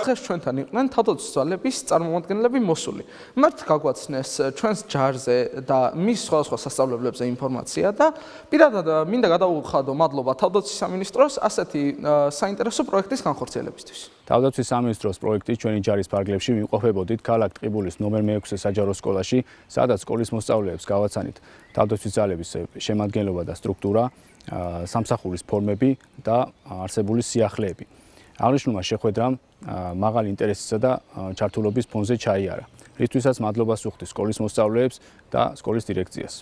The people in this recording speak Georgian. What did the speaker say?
დღეს ჩვენთან იყვნენ თავდაცვის წარმომადგენლები მოსული. მათ გაგვაცნეს ჩვენს ჯარზე და მის სხვადასხვა სასწავლებლებზე ინფორმაცია და პირადად მინდა გადავუხადო მადლობა თავდაცვის სამინისტროს ასეთი საინტერესო პროექტის განხორციელებისთვის. თავდაცვის სამინისტროს პროექტით ჩვენი ჯარის ფარგლებში ვიმყოფებოდით ქალაქ ტყიბულის ნომერ 6 საჯარო სკოლაში, სადაც სკოლის მოსწავლეებს გავაცანით თავდაცვის ძალების შემადგენლობა და სტრუქტურა, სამსახურის ფორმები და არსებული სიახლეები. აღნიშნულმა შეხვედრამ მაღალი ინტერესისა და ჩართულობის ფონზე ჩაიარა, რისთვისაც მადლობას ვუხდი სკოლის მოსწავლეებს და სკოლის დირექციას.